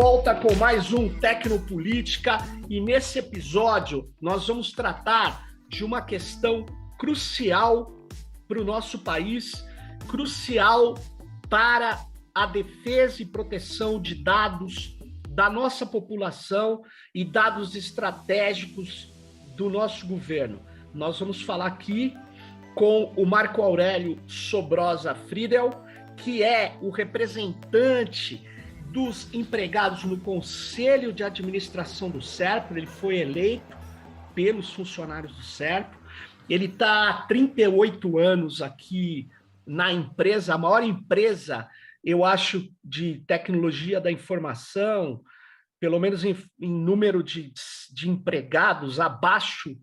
volta com mais um Tecnopolítica e nesse episódio nós vamos tratar de uma questão crucial para o nosso país, crucial para a defesa e proteção de dados da nossa população e dados estratégicos do nosso governo. Nós vamos falar aqui com o Marco Aurélio Sobrosa Friedel, que é o representante dos empregados no Conselho de Administração do SERPRO. Ele foi eleito pelos funcionários do SERPRO. Ele está há 38 anos aqui na empresa, a maior empresa, eu acho, de tecnologia da informação, pelo menos em número de empregados, abaixo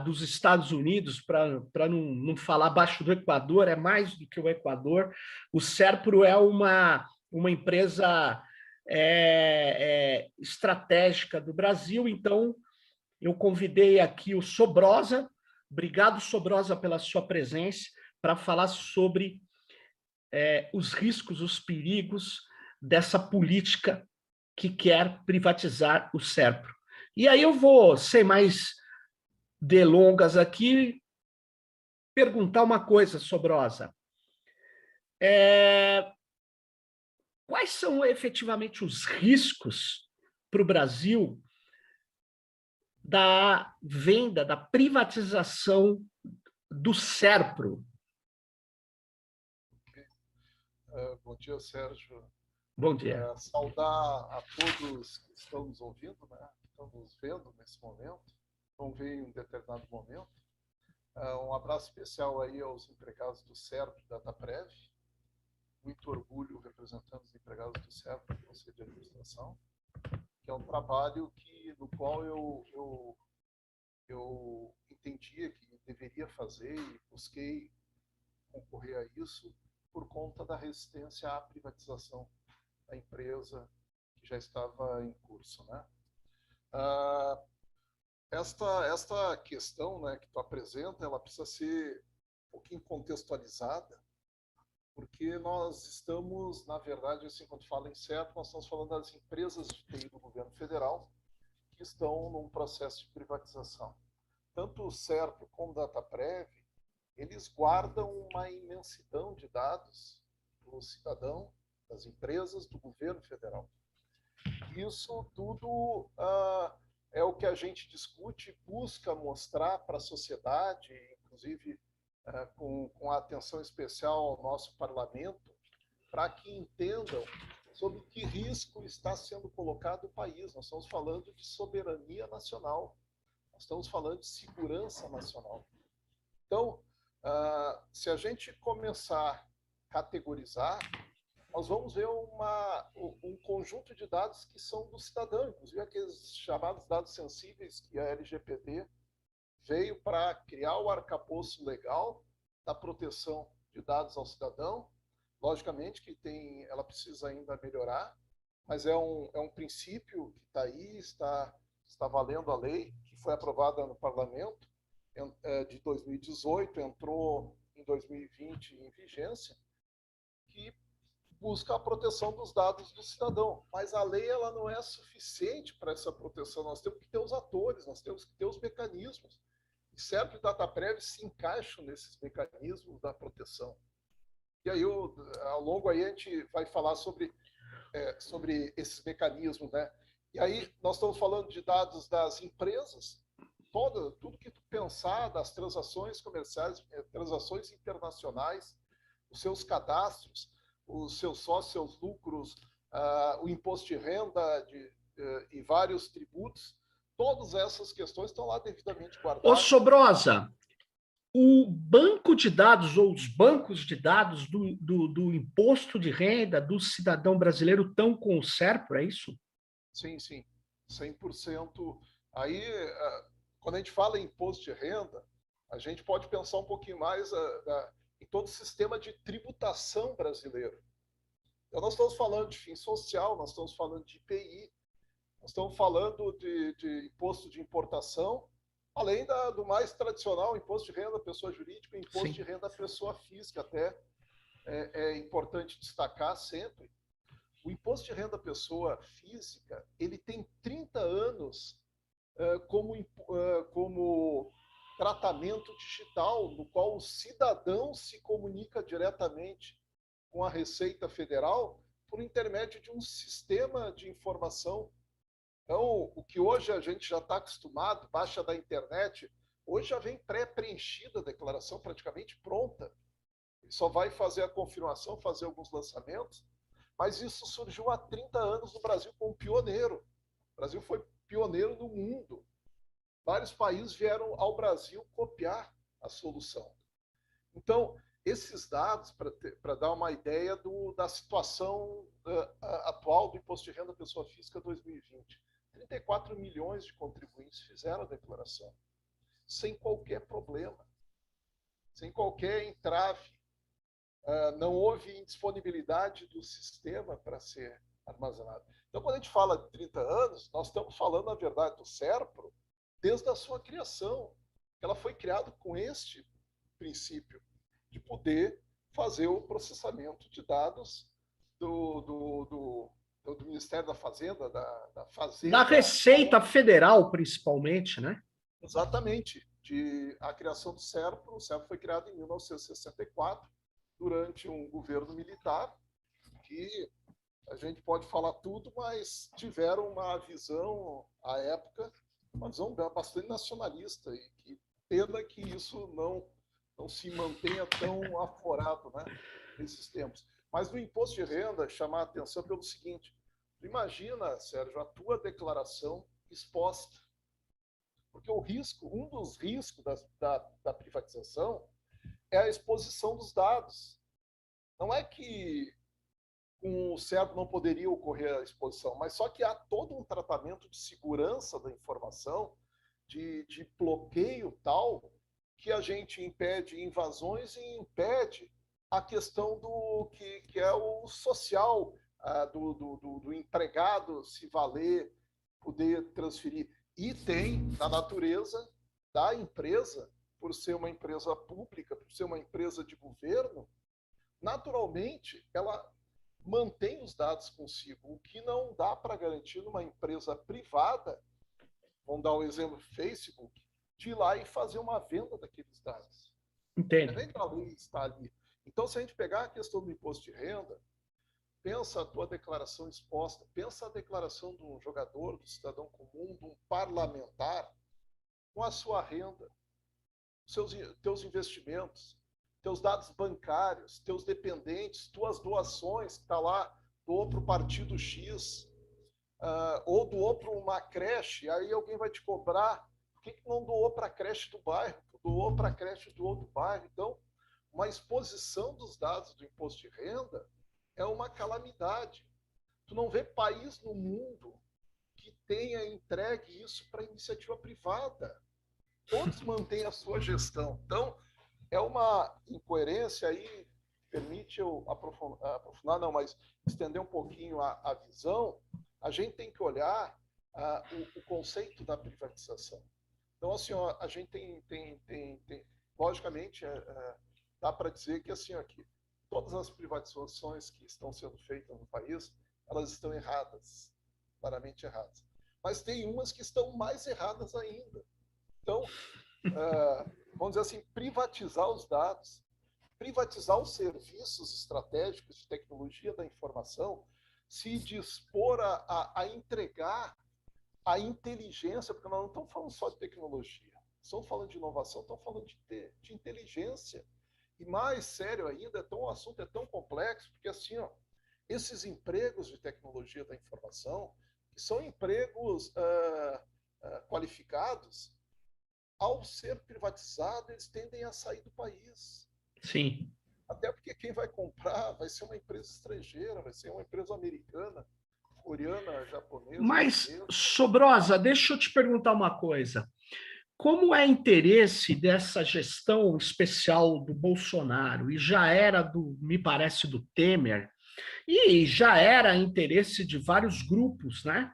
dos Estados Unidos, para não falar abaixo do Equador, é mais do que o Equador. O SERPRO é uma empresa estratégica do Brasil, então eu convidei aqui o Sobrosa. Obrigado, Sobrosa, pela sua presença, para falar sobre os riscos, os perigos dessa política que quer privatizar o SERPRO. E aí eu vou, sem mais delongas aqui, perguntar uma coisa, Sobrosa. Quais são efetivamente os riscos para o Brasil da venda, da privatização do SERPRO? Bom dia, Sérgio. Bom dia. Saudar a todos que estão nos ouvindo, né? Que estão nos vendo nesse momento, vão ver em um determinado momento. Um abraço especial aí aos empregados do SERPRO, Dataprev. Muito orgulho representando os empregados do SERPRO, do Conselho de Administração, que é um trabalho no qual eu entendia que deveria fazer e busquei concorrer a isso por conta da resistência à privatização da empresa que já estava em curso, né? Esta questão, né, que tu apresenta, ela precisa ser um pouquinho contextualizada, porque nós estamos, na verdade, assim, quando fala em SERPRO, nós estamos falando das empresas de TI do governo federal que estão num processo de privatização. Tanto o SERPRO como o Dataprev, eles guardam uma imensidão de dados do cidadão, das empresas, do governo federal. Isso tudo é o que a gente discute, busca mostrar para a sociedade, inclusive com a atenção especial ao nosso parlamento, para que entendam sobre que risco está sendo colocado o país. Nós estamos falando de soberania nacional, nós estamos falando de segurança nacional. Então, se a gente começar a categorizar, nós vamos ver um conjunto de dados que são do cidadão, inclusive aqueles chamados dados sensíveis que a LGPD veio para criar o arcabouço legal da proteção de dados ao cidadão. Logicamente que ela precisa ainda melhorar, mas é um princípio que está aí, está valendo a lei, que foi aprovada no Parlamento de 2018, entrou em 2020 em vigência, que busca a proteção dos dados do cidadão. Mas a lei ela não é suficiente para essa proteção, nós temos que ter os atores, nós temos que ter os mecanismos. E SERPRO e Dataprev se encaixam nesses mecanismos da proteção. E aí, ao longo aí, a gente vai falar sobre esses mecanismos, né? E aí, nós estamos falando de dados das empresas, tudo que tu pensar das transações comerciais, transações internacionais, os seus cadastros, os seus sócios, seus lucros, o imposto de renda e vários tributos, todas essas questões estão lá devidamente guardadas. Ô, Sobrosa, o banco de dados ou os bancos de dados do imposto de renda do cidadão brasileiro estão com o SERPRO, é isso? Sim, 100%. Aí, quando a gente fala em imposto de renda, a gente pode pensar um pouquinho mais em todo o sistema de tributação brasileiro. Então, nós estamos falando de fim social, nós estamos falando de IPI, nós estamos falando de imposto de importação, além do mais tradicional, imposto de renda pessoa jurídica e imposto de renda pessoa física, até é importante destacar sempre. O imposto de renda pessoa física, ele tem 30 anos como tratamento digital, no qual o cidadão se comunica diretamente com a Receita Federal por intermédio de um sistema de informação. Então, o que hoje a gente já está acostumado, baixa da internet, hoje já vem pré-preenchida a declaração, praticamente pronta. Ele só vai fazer a confirmação, fazer alguns lançamentos, mas isso surgiu há 30 anos no Brasil como pioneiro. O Brasil foi pioneiro no mundo. Vários países vieram ao Brasil copiar a solução. Então, esses dados, para dar uma ideia da situação atual do Imposto de Renda Pessoa Física 2020, 34 milhões de contribuintes fizeram a declaração, sem qualquer problema, sem qualquer entrave. Não houve indisponibilidade do sistema para ser armazenado. Então, quando a gente fala de 30 anos, nós estamos falando, na verdade, do SERPRO desde a sua criação. Ela foi criada com este princípio de poder fazer o processamento de dados do Ministério da Fazenda, da Fazenda... Da Receita Federal, principalmente, né? Exatamente. A criação do SERPRO. O SERPRO foi criado em 1964, durante um governo militar, que a gente pode falar tudo, mas tiveram uma visão, à época, uma visão bastante nacionalista, e que pena que isso não se mantenha tão aforado, né, nesses tempos. Mas no imposto de renda, chamar a atenção pelo seguinte: imagina, Sérgio, a tua declaração exposta. Porque um dos riscos da privatização é a exposição dos dados. Não é que com o SERPRO não poderia ocorrer a exposição, mas só que há todo um tratamento de segurança da informação, de bloqueio tal, que a gente impede invasões e impede a questão do que é o social, do empregado se valer, poder transferir. E tem na natureza da empresa, por ser uma empresa pública, por ser uma empresa de governo, naturalmente ela mantém os dados consigo, o que não dá para garantir numa empresa privada, vamos dar um exemplo, Facebook, de ir lá e fazer uma venda daqueles dados. Entendo. Nem a lei está ali. Então, se a gente pegar a questão do imposto de renda, pensa a tua declaração exposta, pensa a declaração de um jogador, do cidadão comum, de um parlamentar, com a sua renda, teus investimentos, teus dados bancários, teus dependentes, tuas doações, que está lá, doou para o partido X, ou doou para uma creche, aí alguém vai te cobrar, por que não doou para a creche do bairro? Doou para a creche do outro bairro. Então, uma exposição dos dados do imposto de renda é uma calamidade. Tu não vê país no mundo que tenha entregue isso para iniciativa privada. Todos mantêm a sua gestão. Então, é uma incoerência aí, permite eu aprofundar, não, mas estender um pouquinho a visão. A gente tem que olhar o conceito da privatização. Então, assim, ó, a gente tem logicamente, dá para dizer que, assim, aqui, todas as privatizações que estão sendo feitas no país, elas estão erradas, claramente erradas. Mas tem umas que estão mais erradas ainda. Então, vamos dizer assim, privatizar os dados, privatizar os serviços estratégicos de tecnologia da informação, se dispor a entregar a inteligência, porque nós não estamos falando só de tecnologia, estamos falando de inovação, estamos falando de inteligência. E mais sério ainda, o assunto é tão complexo, porque assim, ó, esses empregos de tecnologia da informação, que são empregos qualificados, ao ser privatizado, eles tendem a sair do país. Sim. Até porque quem vai comprar vai ser uma empresa estrangeira, vai ser uma empresa americana, coreana, japonesa. Mas, Sobrosa, deixa eu te perguntar uma coisa. Como é interesse dessa gestão especial do Bolsonaro, e já era me parece, do Temer, e já era interesse de vários grupos, né?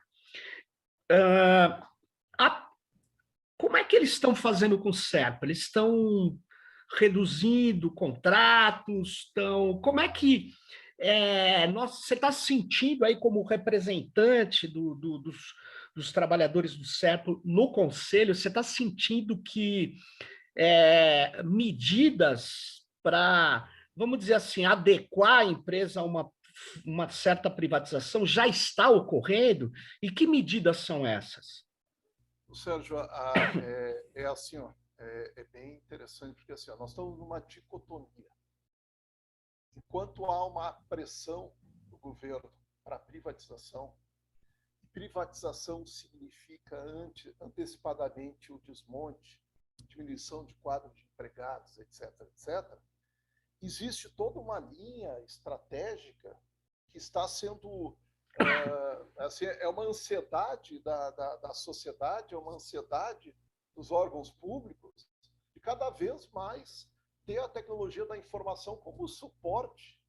Como é que eles estão fazendo com o SERPRO? Eles estão reduzindo contratos? Como é que Você está sentindo aí como representante dos trabalhadores do Serpro no Conselho, você está sentindo que medidas para, vamos dizer assim, adequar a empresa a uma certa privatização já está ocorrendo? E que medidas são essas? Sérgio, assim, ó, é bem interessante, porque assim, ó, nós estamos numa dicotomia. Enquanto há uma pressão do governo para privatização significa antecipadamente o desmonte, diminuição de quadro de empregados, etc., etc., existe toda uma linha estratégica que está sendo assim, é uma ansiedade da sociedade, é uma ansiedade dos órgãos públicos de cada vez mais ter a tecnologia da informação como suporte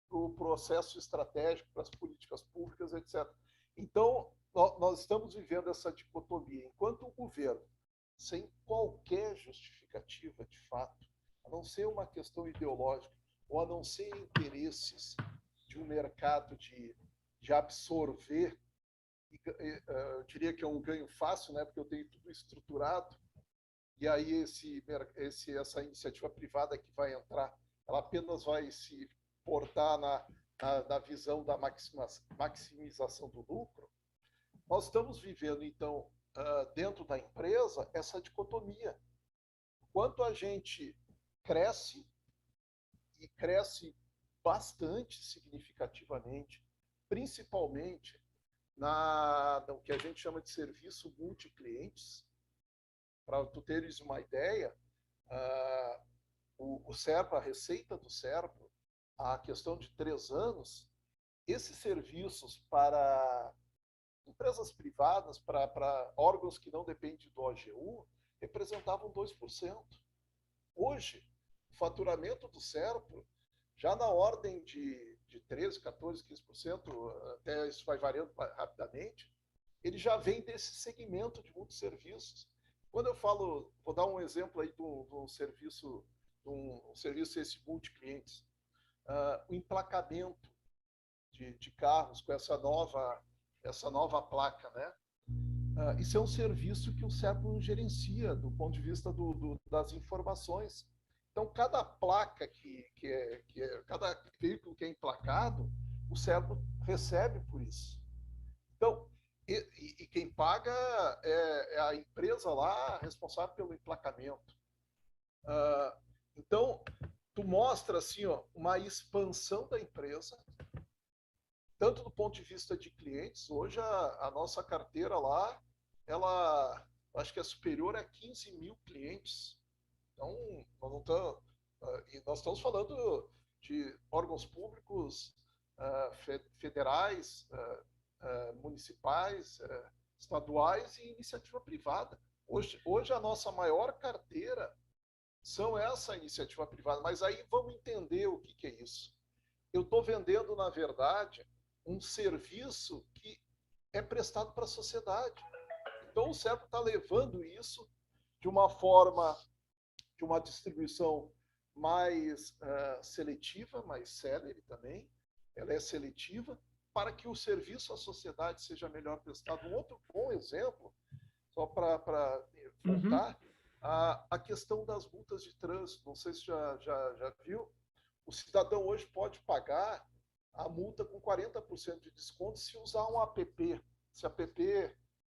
para o processo estratégico, para as políticas públicas, etc. Então, nós estamos vivendo essa dicotomia. Enquanto o governo, sem qualquer justificativa de fato, a não ser uma questão ideológica, ou a não ser interesses de um mercado de absorver, eu diria que é um ganho fácil, né, porque eu tenho tudo estruturado, e aí essa iniciativa privada que vai entrar, ela apenas vai se portar na visão da maximização do lucro. Nós estamos vivendo, então, dentro da empresa, essa dicotomia. Quanto a gente cresce, e cresce bastante significativamente, principalmente no que a gente chama de serviço multiclientes. Para tu teres uma ideia, o Serpro, a receita do Serpro, a questão de 3 anos, esses serviços para empresas privadas, para órgãos que não dependem do OGU, representavam 2%. Hoje, o faturamento do Serpro, já na ordem de 13%, 14%, 15%, até isso vai variando rapidamente, ele já vem desse segmento de multisserviços. Quando eu falo, vou dar um exemplo aí de um serviço esse multiclientes, o emplacamento de carros com essa nova placa, né? Isso é um serviço que o Serpro gerencia do ponto de vista das informações. Então, cada placa cada veículo que é emplacado, o Serpro recebe por isso. Então, e quem paga é a empresa lá responsável pelo emplacamento. Então, tu mostra assim, ó, uma expansão da empresa, tanto do ponto de vista de clientes. Hoje a nossa carteira lá, ela acho que é superior a 15 mil clientes. Então, nós estamos falando de órgãos públicos, federais, municipais, estaduais e iniciativa privada. Hoje a nossa maior carteira são essa iniciativa privada, mas aí vamos entender o que é isso. Eu estou vendendo, na verdade, um serviço que é prestado para a sociedade. Então o Serpro está levando isso de uma forma, de uma distribuição mais seletiva, mais célere também. Ela é seletiva para que o serviço à sociedade seja melhor prestado. Um outro bom exemplo, só para voltar, a questão das multas de trânsito. Não sei se já viu. O cidadão hoje pode pagar a multa com 40% de desconto se usar um app. Esse app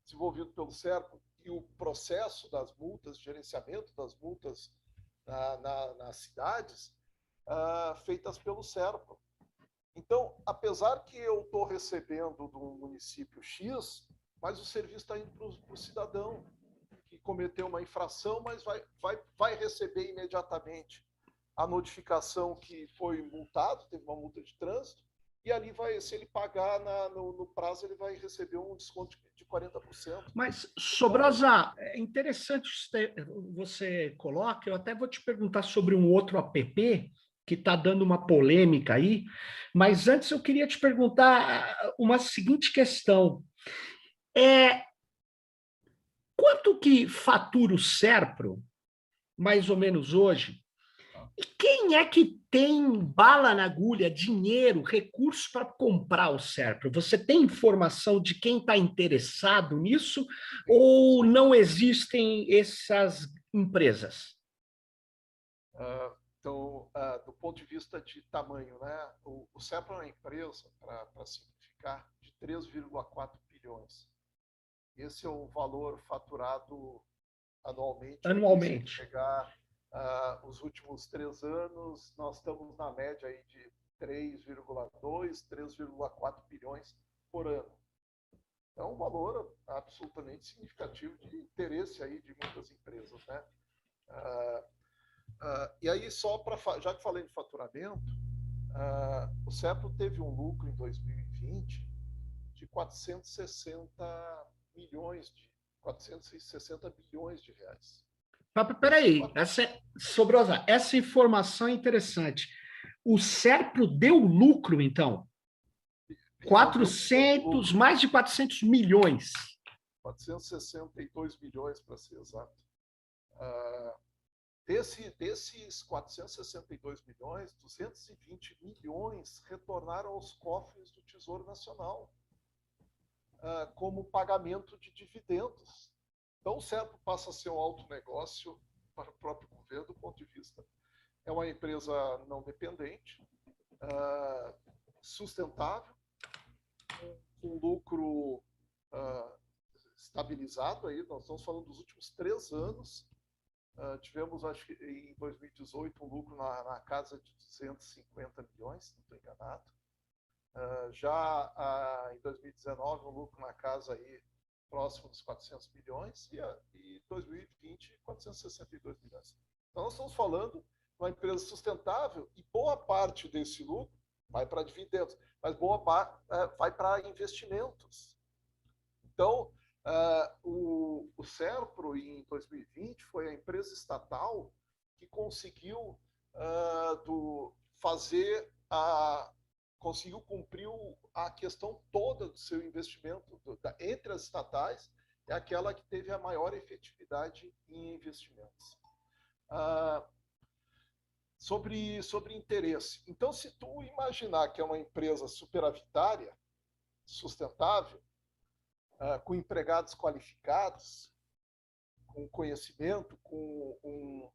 desenvolvido pelo Serpro, e o processo das multas, gerenciamento das multas nas cidades, feitas pelo Serpro. Então, apesar que eu estou recebendo do município X, mas o serviço está indo para o cidadão que cometeu uma infração, mas vai receber imediatamente a notificação que foi multado, teve uma multa de trânsito, e ali se ele pagar no prazo, ele vai receber um desconto de 40%. Mas, Sobrosa, é interessante você coloca, eu até vou te perguntar sobre um outro app que está dando uma polêmica aí, mas antes eu queria te perguntar uma seguinte questão. Quanto que fatura o Serpro, mais ou menos hoje, E quem é que tem bala na agulha, dinheiro, recursos para comprar o Serpro? Você tem informação de quem está interessado nisso ou não existem essas empresas? Então, do ponto de vista de tamanho, né, o Serpro é uma empresa, para simplificar, de 3,4 bilhões. Esse é o valor faturado anualmente. Se Anualmente. pegar os últimos 3 anos, nós estamos na média aí de 3,2, 3,4 bilhões por ano. É um valor absolutamente significativo de interesse aí de muitas empresas, né? E aí, já que falei de faturamento, o Serpro teve um lucro em 2020 de 460 bilhões de reais. Peraí, Sobrosa, essa informação é interessante. O Serpro deu lucro, então? 400, mais de 400 milhões. 462 milhões, para ser exato. Desses 462 milhões, 220 milhões retornaram aos cofres do Tesouro Nacional, como pagamento de dividendos. Então, o Serpro passa a ser um alto negócio para o próprio governo, do ponto de vista. É uma empresa não dependente, sustentável, com lucro estabilizado. Aí, nós estamos falando dos últimos 3 anos. Tivemos, acho que em 2018, um lucro na casa de 250 milhões, não estou enganado. Já em 2019, um lucro na casa aí próximo dos 400 milhões e 2020, 462 milhões. Então, nós estamos falando de uma empresa sustentável e boa parte desse lucro vai para dividendos, mas boa parte vai para investimentos. Então, o Serpro, em 2020, foi a empresa estatal que conseguiu conseguiu cumprir a questão toda do seu investimento entre as estatais, é aquela que teve a maior efetividade em investimentos. Sobre interesse. Então, se tu imaginar que é uma empresa superavitária, sustentável, com empregados qualificados, com conhecimento, com um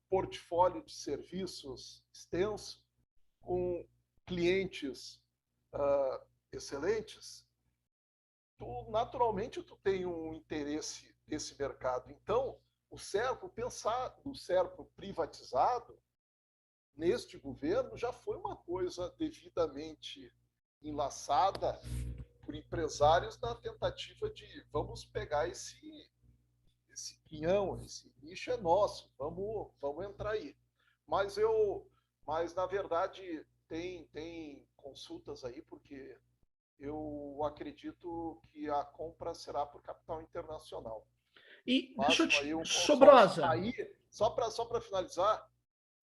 portfólio de serviços extenso, com clientes excelentes, naturalmente tu tem um interesse desse mercado. Então, pensar no Serpro privatizado neste governo já foi uma coisa devidamente enlaçada por empresários na tentativa de vamos pegar esse pinhão, esse nicho é nosso, vamos entrar aí. Mas na verdade tem consultas aí, porque eu acredito que a compra será por capital internacional. E deixa eu te... Sobrosa. Aí, só para finalizar,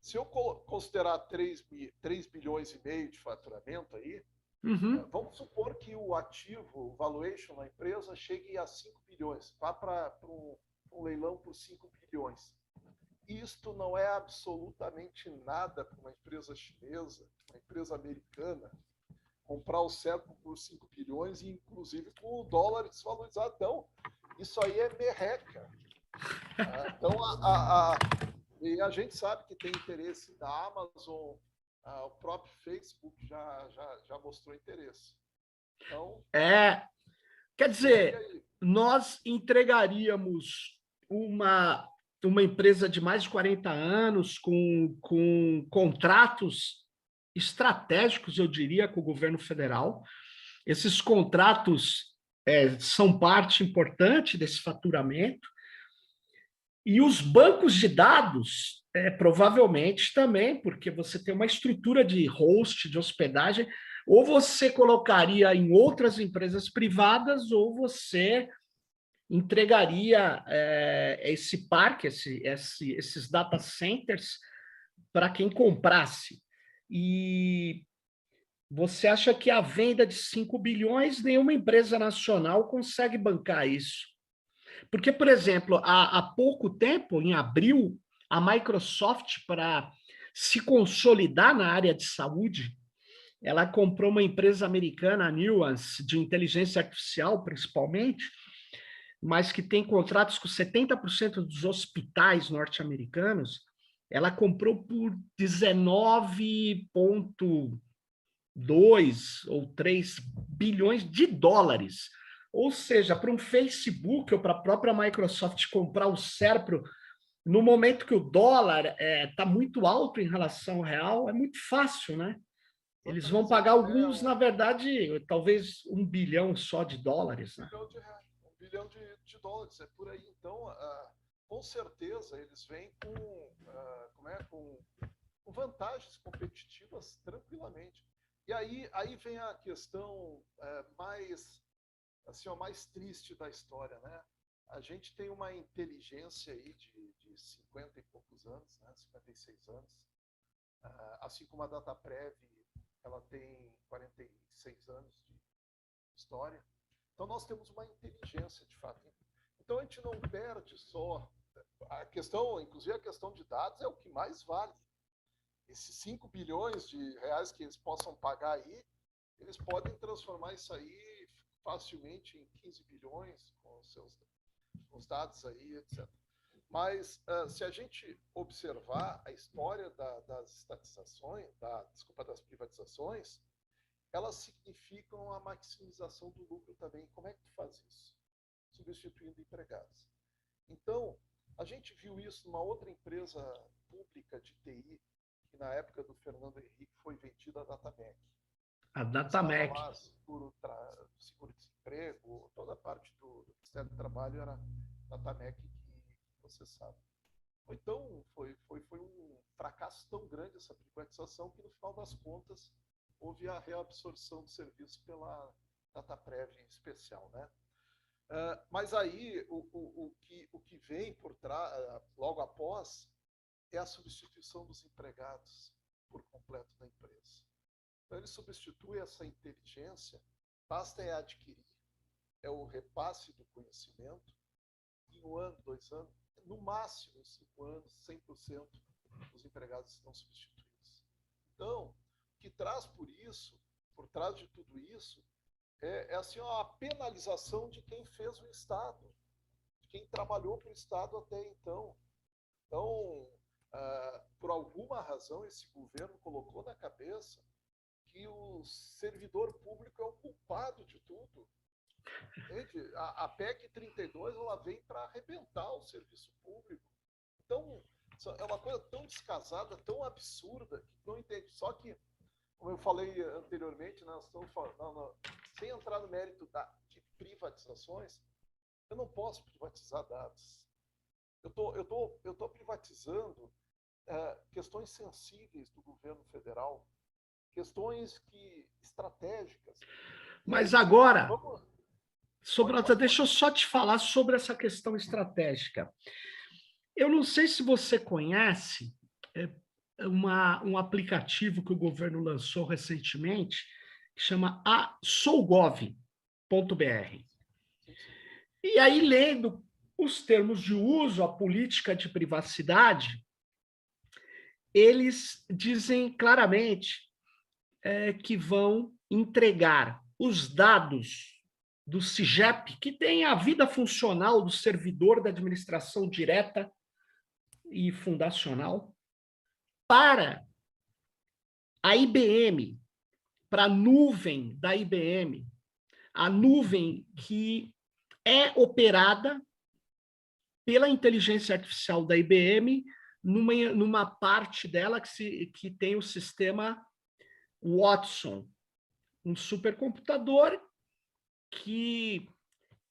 se eu considerar 3 bilhões e meio de faturamento aí, vamos supor que o ativo, o valuation na empresa, chegue a 5 bilhões, vá para um leilão por 5 bilhões. Isto não é absolutamente nada para uma empresa chinesa, uma empresa americana, comprar o Serpro por 5 bilhões, e inclusive com o dólar desvalorizado. Então, isso aí é merreca. Então, e a gente sabe que tem interesse da Amazon, o próprio Facebook já mostrou interesse. Então, quer dizer, nós entregaríamos uma empresa de mais de 40 anos com contratos estratégicos, eu diria, com o governo federal. Esses contratos são parte importante desse faturamento. E os bancos de dados, provavelmente também, porque você tem uma estrutura de host, de hospedagem, ou você colocaria em outras empresas privadas, ou você entregaria esse parque, esses data centers, para quem comprasse. E você acha que a venda de 5 bilhões, nenhuma empresa nacional consegue bancar isso? Porque, por exemplo, há pouco tempo, em abril, a Microsoft, para se consolidar na área de saúde. Ela comprou uma empresa americana, a Nuance, de inteligência artificial, principalmente, mas que tem contratos com 70% dos hospitais norte-americanos. Ela comprou por 19,2 ou 3 bilhões de dólares. Ou seja, para um Facebook ou para a própria Microsoft comprar o Serpro, no momento que o dólar está muito alto em relação ao real, é muito fácil, né? Eles vão pagar alguns, na verdade, talvez 1 bilhão só de dólares. Né? 1 bilhão de dólares, é por aí. Então, com certeza, eles vêm com vantagens competitivas tranquilamente. E aí vem a questão mais triste da história, né? A gente tem uma inteligência aí de 50 e poucos anos, né? 56 anos, assim como a Dataprev, ela tem 46 anos de história. Então, nós temos uma inteligência, de fato. Então, a gente não perde só a questão, inclusive a questão de dados é o que mais vale. Esses 5 bilhões de reais que eles possam pagar aí, eles podem transformar isso aí facilmente em 15 bilhões com os dados aí, etc. Mas se a gente observar a história das estatizações, das privatizações, elas significam a maximização do lucro também. Como é que tu faz isso? Substituindo empregados. Então, a gente viu isso numa outra empresa pública de TI, que na época do Fernando Henrique foi vendida a Datamec. A Datamec. Lá, seguro-desemprego, toda a parte do Ministério do Trabalho era Datamec, que você sabe. Então, foi um fracasso tão grande essa privatização que, no final das contas, houve a reabsorção do serviço pela Dataprev em especial, né? Mas aí, o que vem por trás, logo após, é a substituição dos empregados por completo da empresa. Então, ele substitui essa inteligência, basta adquirir, é o repasse do conhecimento, em 1 ano, 2 anos, no máximo 5 anos, 100% dos empregados estão substituídos. Então, o que traz por trás de tudo isso, é assim, a penalização de quem fez o Estado, de quem trabalhou para o Estado até então. Então, por alguma razão, esse governo colocou na cabeça que o servidor público é o culpado de tudo. Entende? A PEC 32 ela vem para arrebentar o serviço público. Então, é uma coisa tão descasada, tão absurda, que não entende. Só que, como eu falei anteriormente, nós estamos falando, sem entrar no mérito de privatizações, eu não posso privatizar dados. Eu tô privatizando questões sensíveis do governo federal, questões estratégicas. Mas agora, deixa eu só te falar sobre essa questão estratégica. Eu não sei se você conhece um aplicativo que o governo lançou recentemente, que chama sougov.br. E aí, lendo os termos de uso, a política de privacidade, eles dizem claramente que vão entregar os dados do CIGEP, que tem a vida funcional do servidor da administração direta e fundacional, para a IBM, para a nuvem da IBM, a nuvem que é operada pela inteligência artificial da IBM, numa parte dela que tem o sistema Watson, um supercomputador que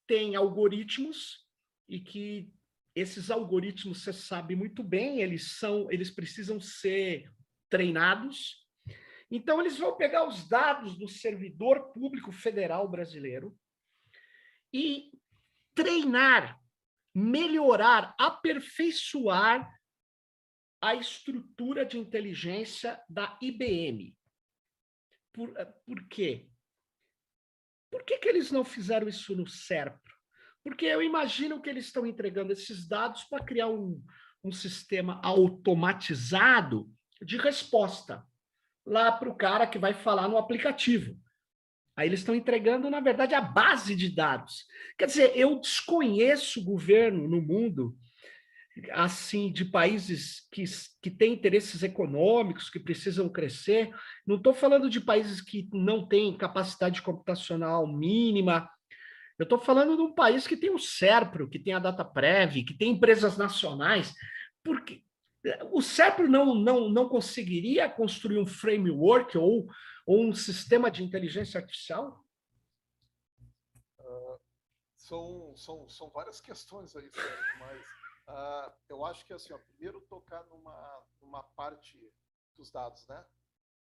tem algoritmos e que esses algoritmos, você sabe muito bem, eles precisam ser treinados. Então, eles vão pegar os dados do servidor público federal brasileiro e treinar, melhorar, aperfeiçoar a estrutura de inteligência da IBM. Por quê? Por que eles não fizeram isso no Serpro? Porque eu imagino que eles estão entregando esses dados para criar um sistema automatizado de resposta lá para o cara que vai falar no aplicativo. Aí eles estão entregando, na verdade, a base de dados. Quer dizer, eu desconheço governo no mundo assim de países que têm interesses econômicos, que precisam crescer. Não estou falando de países que não têm capacidade computacional mínima. Eu estou falando de um país que tem o SERPRO, que tem a DataPrev, que tem empresas nacionais, porque o SERPRO não conseguiria construir um framework ou um sistema de inteligência artificial? São várias questões aí, Sérgio, mas eu acho que assim, ó, primeiro tocar numa parte dos dados, né?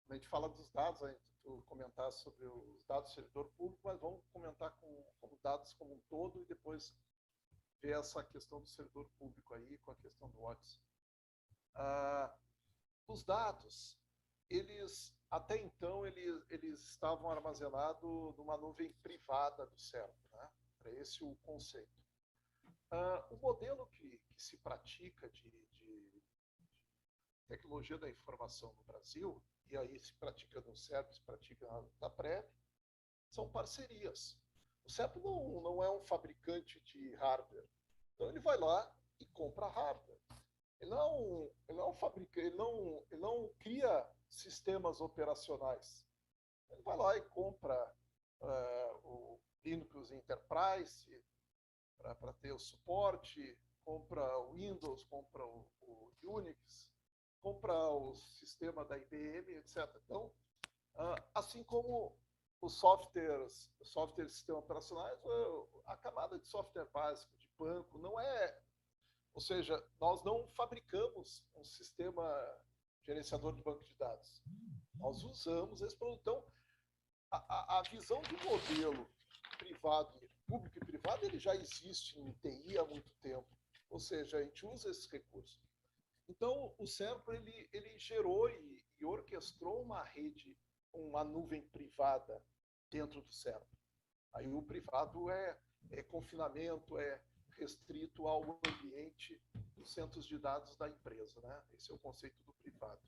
A gente fala dos dados, a gente comentar sobre os dados do servidor público, mas vamos comentar com dados como um todo e depois ver essa questão do servidor público aí com a questão do WhatsApp. Os dados, eles até então eles estavam armazenados numa nuvem privada do SERPRO, né? Era esse o conceito. O modelo que se pratica de tecnologia da informação no Brasil, e aí se pratica no SERPRO, se pratica na DataPrev, são parcerias. O SERPRO não é um fabricante de hardware, então ele vai lá e compra hardware. Ele não fabrica, ele não cria sistemas operacionais. Ele vai lá e compra o Linux Enterprise para ter o suporte, compra o Windows, compra o Unix, compra o sistema da IBM, etc. Então, assim como os softwares de sistema operacionais, a camada de software básico de banco não é... Ou seja, nós não fabricamos um sistema gerenciador de banco de dados. Nós usamos esse produto. Então, a visão de modelo privado, público e privado, ele já existe em TI há muito tempo. Ou seja, a gente usa esses recursos. Então, o SERPRO, ele gerou e orquestrou uma rede, uma nuvem privada dentro do SERPRO. Aí o privado é confinamento, é restrito ao ambiente dos centros de dados da empresa, né? Esse é o conceito do privado.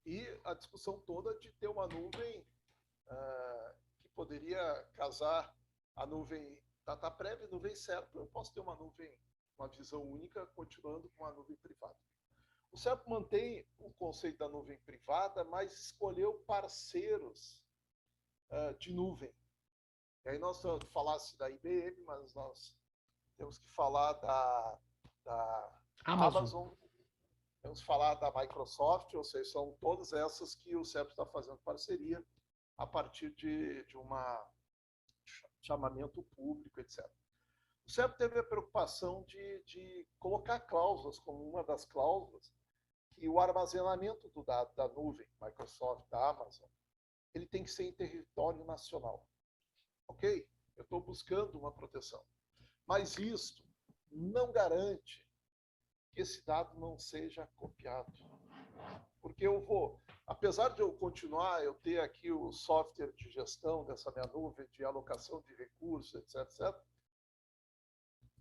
E a discussão toda de ter uma nuvem que poderia casar a nuvem DataPrev e nuvem SERPRO. Eu posso ter uma nuvem, uma visão única, continuando com a nuvem privada. O SERPRO mantém o conceito da nuvem privada, mas escolheu parceiros de nuvem. E aí nós falasse da IBM, mas nós temos que falar da Amazon, temos que falar da Microsoft, ou seja, são todas essas que o SERPRO está fazendo parceria a partir de chamamento público, etc. O SERPRO teve a preocupação de colocar cláusulas, como uma das cláusulas, que o armazenamento do dado da nuvem, Microsoft, da Amazon, ele tem que ser em território nacional. Ok? Eu estou buscando uma proteção. Mas isto não garante que esse dado não seja copiado. Porque eu vou, apesar de eu continuar, eu ter aqui o software de gestão dessa minha nuvem, de alocação de recursos, etc., etc.,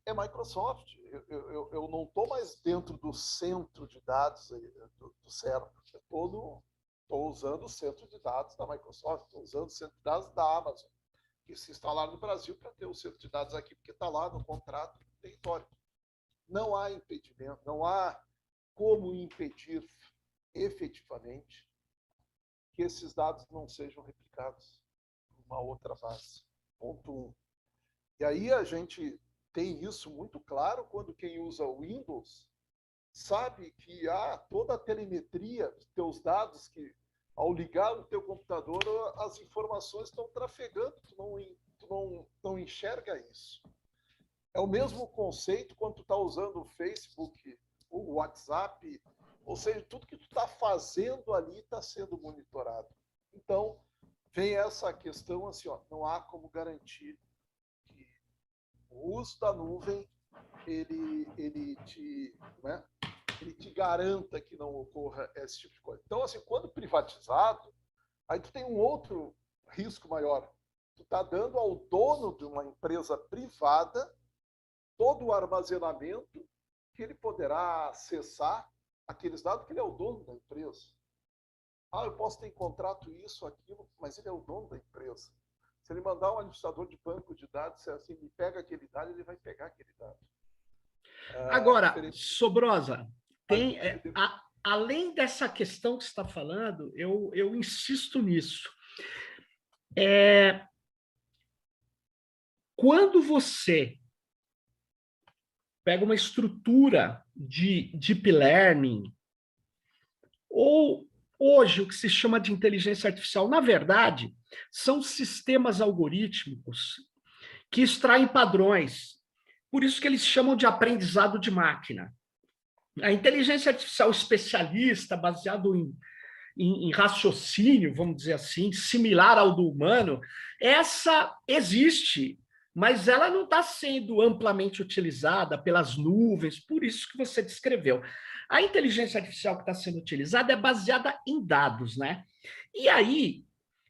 é Microsoft. Eu não estou mais dentro do centro de dados do SERPRO. Estou usando o centro de dados da Microsoft, estou usando o centro de dados da Amazon, que se instalaram no Brasil para ter o centro de dados aqui, porque está lá no contrato do território. Não há impedimento, não há como impedir efetivamente que esses dados não sejam replicados em uma outra base. Ponto 1. E aí a gente tem isso muito claro quando quem usa o Windows sabe que há toda a telemetria dos teus dados que, ao ligar o teu computador, as informações estão trafegando, tu não enxerga isso. É o mesmo conceito quando tu está usando o Facebook, o WhatsApp, ou seja, tudo que tu está fazendo ali está sendo monitorado. Então, vem essa questão assim, ó, não há como garantir que o uso da nuvem ele te garanta que não ocorra esse tipo de coisa. Então, assim, quando privatizado, aí tu tem um outro risco maior. Tu está dando ao dono de uma empresa privada todo o armazenamento que ele poderá acessar aqueles dados, porque ele é o dono da empresa. eu posso ter em contrato isso, aquilo, mas ele é o dono da empresa. Se ele mandar um administrador de banco de dados, se assim, me pega aquele dado, ele vai pegar aquele dado. Agora, Sobrosa, tem, Aí, além dessa questão que você está falando, eu insisto nisso. Quando você pega uma estrutura de deep learning, ou hoje o que se chama de inteligência artificial, na verdade, são sistemas algorítmicos que extraem padrões. Por isso que eles chamam de aprendizado de máquina. A inteligência artificial especialista, baseado em raciocínio, vamos dizer assim, similar ao do humano, essa existe, mas ela não está sendo amplamente utilizada pelas nuvens, por isso que você descreveu. A inteligência artificial que está sendo utilizada é baseada em dados, né? E aí,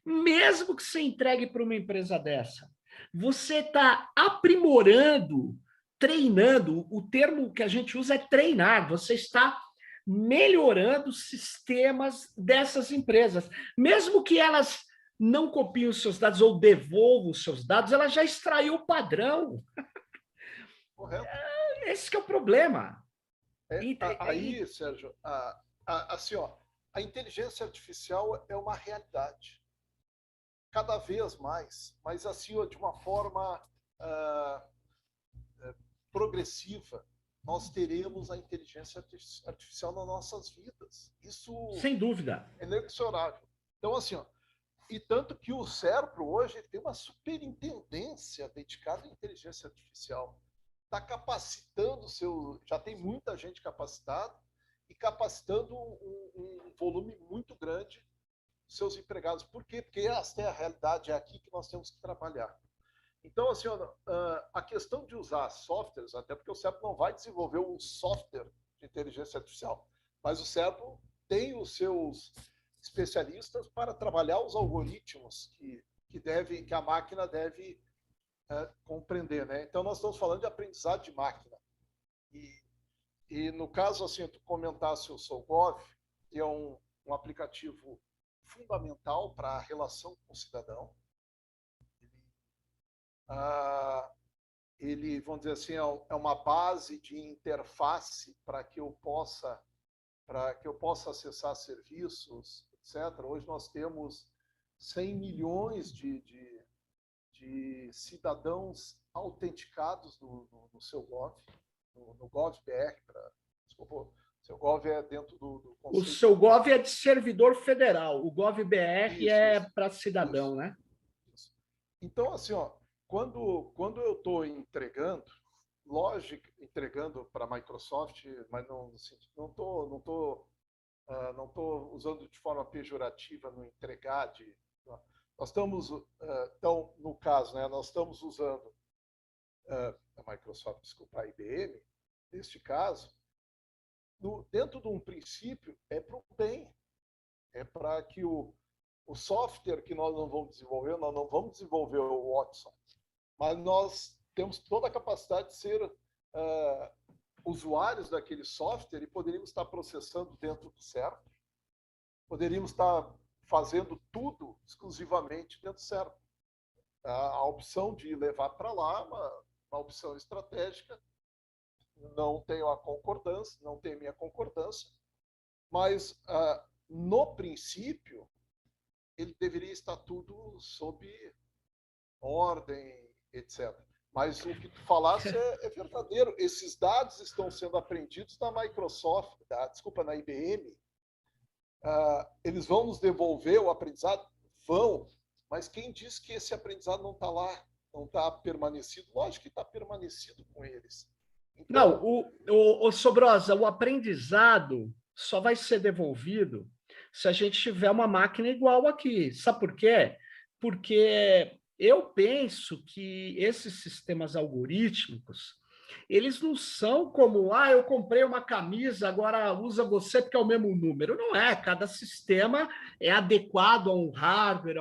mesmo que você entregue para uma empresa dessa, você está aprimorando, treinando, o termo que a gente usa é treinar, você está melhorando sistemas dessas empresas. Mesmo que elas não copiem os seus dados ou devolvam os seus dados, ela já extraiu o padrão. Correto. Esse que é o problema. Aí, Sérgio, assim, a inteligência artificial é uma realidade. Cada vez mais, mas assim, de uma forma progressiva, nós teremos a inteligência artificial nas nossas vidas. Isso, sem dúvida, é inexorável. Então, assim, e tanto que o CERPRO hoje tem uma superintendência dedicada à inteligência artificial. Está capacitando já tem muita gente capacitada e capacitando um volume muito grande dos seus empregados. Por quê? Porque essa é a realidade, é aqui que nós temos que trabalhar. Então, assim, a questão de usar softwares, até porque o CERPRO não vai desenvolver um software de inteligência artificial, mas o CERPRO tem os seus especialistas para trabalhar os algoritmos que a máquina deve compreender, né? Então, nós estamos falando de aprendizado de máquina. E no caso, assim, tu comentasse o SouGov, que é um aplicativo fundamental para a relação com o cidadão. Ele, vamos dizer assim, é uma base de interface para que eu possa acessar serviços, etc. Hoje nós temos 100 milhões de cidadãos autenticados no seu Gov, no GovBR, desculpa, o seu Gov é dentro do conceito. O seu Gov é de servidor federal, o GovBR é para cidadão, isso, né? Isso. Então, assim, quando eu estou entregando, lógico, entregando para a Microsoft, mas não estou usando de forma pejorativa no entregar nós estamos, então, no caso, né, nós estamos usando a Microsoft, desculpa, a IBM, neste caso, dentro de um princípio, é para o bem, é para que o software que nós não vamos desenvolver o Watson, mas nós temos toda a capacidade de ser usuários daquele software e poderíamos estar processando dentro do CERPRO, poderíamos estar fazendo tudo exclusivamente dentro do CERPRO. A opção de levar para lá uma opção estratégica, não tenho a concordância, não tenho minha concordância, mas no princípio ele deveria estar tudo sob ordem, etc. Mas o que tu falasse é verdadeiro. Esses dados estão sendo aprendidos na Microsoft, na IBM. Eles vão nos devolver o aprendizado? Vão. Mas quem diz que esse aprendizado não está lá, não está permanecido? Lógico que está permanecido com eles. Então, não, Sobrosa, o aprendizado só vai ser devolvido se a gente tiver uma máquina igual aqui. Sabe por quê? Porque eu penso que esses sistemas algorítmicos, eles não são como, eu comprei uma camisa, agora usa você porque é o mesmo número. Não é, cada sistema é adequado a um hardware,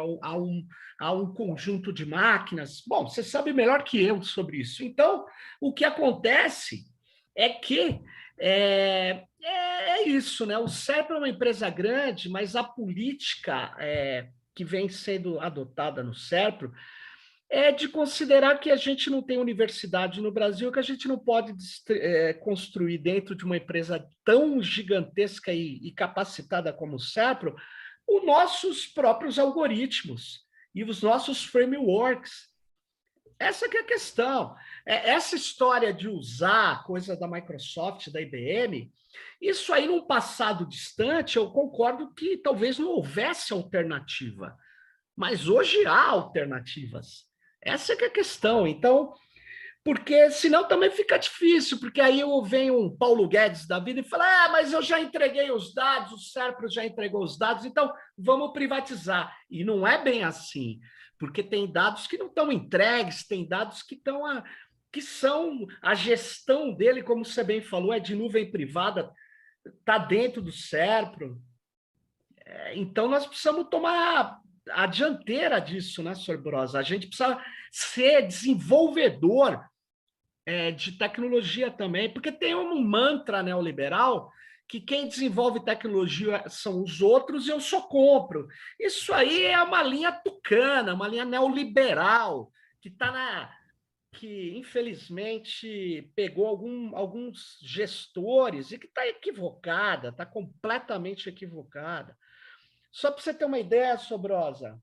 a um conjunto de máquinas. Bom, você sabe melhor que eu sobre isso. Então, o que acontece é que é isso, né? O Serpro é uma empresa grande, mas a política que vem sendo adotada no Serpro é de considerar que a gente não tem universidade no Brasil, que a gente não pode construir dentro de uma empresa tão gigantesca e capacitada como o Serpro os nossos próprios algoritmos e os nossos frameworks. Essa que é a questão. Essa história de usar coisa da Microsoft, da IBM, isso aí num passado distante, eu concordo que talvez não houvesse alternativa. Mas hoje há alternativas. Essa que é a questão. Então, porque senão também fica difícil, porque aí vem um Paulo Guedes da vida e fala: mas eu já entreguei os dados, o Serpro já entregou os dados, então vamos privatizar. E não é bem assim, porque tem dados que não estão entregues, tem dados que são a gestão dele, como você bem falou, é de nuvem privada, está dentro do Serpro. Então nós precisamos tomar a dianteira disso, né, Sr. Brosa? A gente precisa ser desenvolvedor de tecnologia também, porque tem um mantra neoliberal que quem desenvolve tecnologia são os outros e eu só compro. Isso aí é uma linha tucana, uma linha neoliberal, que está que infelizmente pegou alguns gestores e que está equivocada, está completamente equivocada. Só para você ter uma ideia, Sobrosa,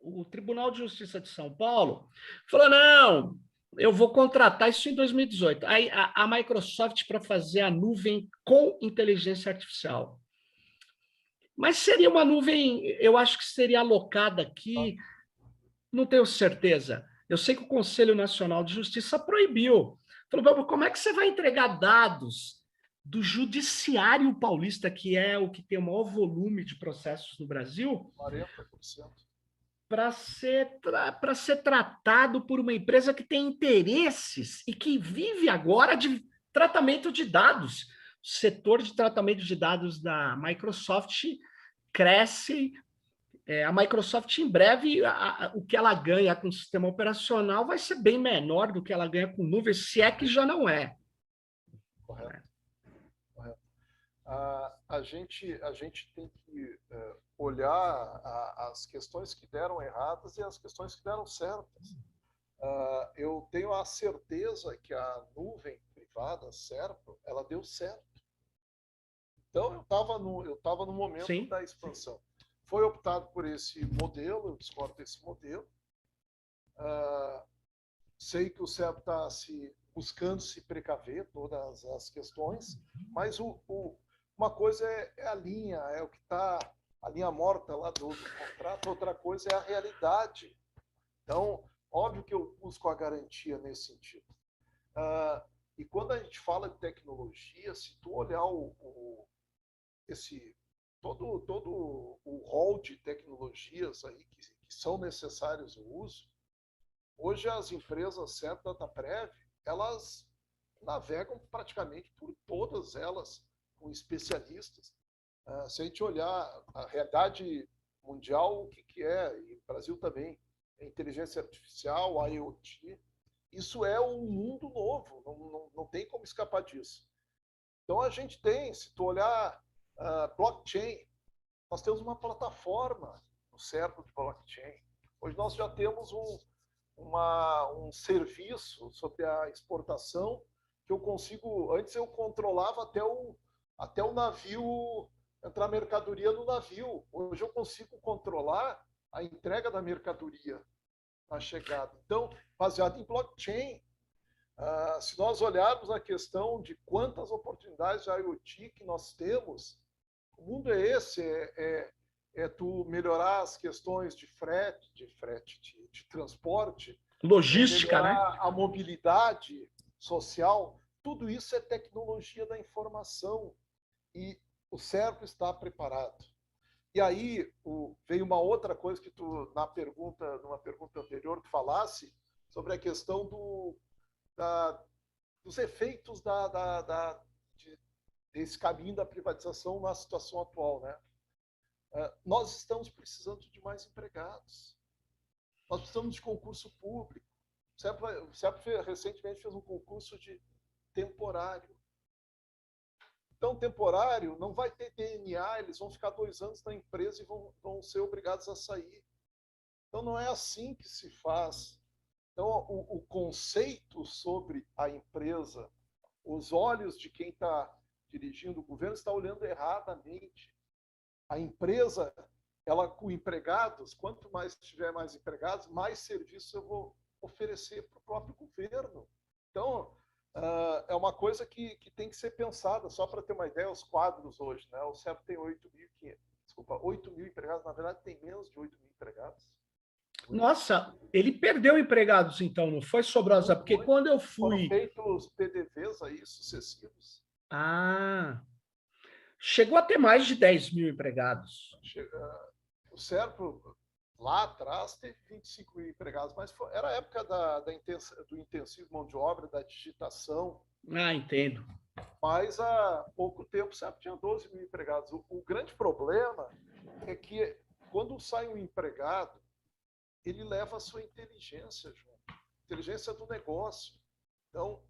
o Tribunal de Justiça de São Paulo falou: não, eu vou contratar isso em 2018. Aí a Microsoft para fazer a nuvem com inteligência artificial. Mas seria uma nuvem, eu acho que seria alocada aqui, não tenho certeza. Eu sei que o Conselho Nacional de Justiça proibiu. Falou: como é que você vai entregar dados do Judiciário Paulista, que é o que tem o maior volume de processos no Brasil? 40%. Para ser tratado por uma empresa que tem interesses e que vive agora de tratamento de dados. O setor de tratamento de dados da Microsoft cresce. A Microsoft, em breve, o que ela ganha com o sistema operacional vai ser bem menor do que ela ganha com nuvens, se é que já não é. Correto. Correto. A gente tem que olhar as questões que deram erradas e as questões que deram certas. Eu tenho a certeza que a nuvem privada, Serpro, ela deu certo. Então, eu estava no momento Sim. da expansão. Foi optado por esse modelo, eu discordo desse modelo. Sei que o Serpro está buscando se precaver todas as questões, mas uma coisa é a linha, é o que está, a linha morta lá do contrato, outra coisa é a realidade. Então, óbvio que eu busco a garantia nesse sentido. E quando a gente fala de tecnologia, se tu olhar todo o rol de tecnologias aí que são necessários o uso, hoje as empresas certo DataPrev, elas navegam praticamente por todas elas com especialistas. Se a gente olhar a realidade mundial, o que é, e o Brasil também, a inteligência artificial, a IoT, isso é um mundo novo, não tem como escapar disso. Então a gente tem, se tu olhar blockchain, nós temos uma plataforma no Serpro de blockchain. Hoje nós já temos um serviço sobre a exportação que eu consigo, antes eu controlava até o navio, entrar mercadoria no navio. Hoje eu consigo controlar a entrega da mercadoria na chegada. Então, baseado em blockchain, se nós olharmos a questão de quantas oportunidades de IoT que nós temos, o mundo é esse, tu melhorar as questões de frete, de transporte, Logística, né? A mobilidade social, tudo isso é tecnologia da informação e o Serpro está preparado. E aí veio uma outra coisa que tu, numa pergunta anterior, tu falasse sobre a questão dos efeitos desse caminho da privatização na situação atual, né? Nós estamos precisando de mais empregados. Nós precisamos de concurso público. O CEP recentemente fez um concurso de temporário. Então, temporário, não vai ter DNA, eles vão ficar 2 anos na empresa e vão ser obrigados a sair. Então, não é assim que se faz. Então, o conceito sobre a empresa, os olhos de quem está dirigindo o governo está olhando erradamente. A empresa, ela com empregados, quanto mais tiver mais empregados, mais serviço eu vou oferecer para o próprio governo. Então, é uma coisa que tem que ser pensada. Só para ter uma ideia, os quadros hoje, né? O CEP tem 8 mil empregados, na verdade tem menos de 8 mil empregados. Nossa, ele perdeu empregados então, não foi, Sobrosa? Porque quando eu Foram fui... feitos PDVs aí sucessivos. Ah, chegou a ter mais de 10 mil empregados. O Serpro, lá atrás, teve 25 mil empregados, mas era a época do intensivo mão de obra, da digitação. Ah, entendo. Mas há pouco tempo o Serpro tinha 12 mil empregados. O grande problema é que quando sai um empregado, ele leva a sua inteligência junto. Inteligência do negócio. Então,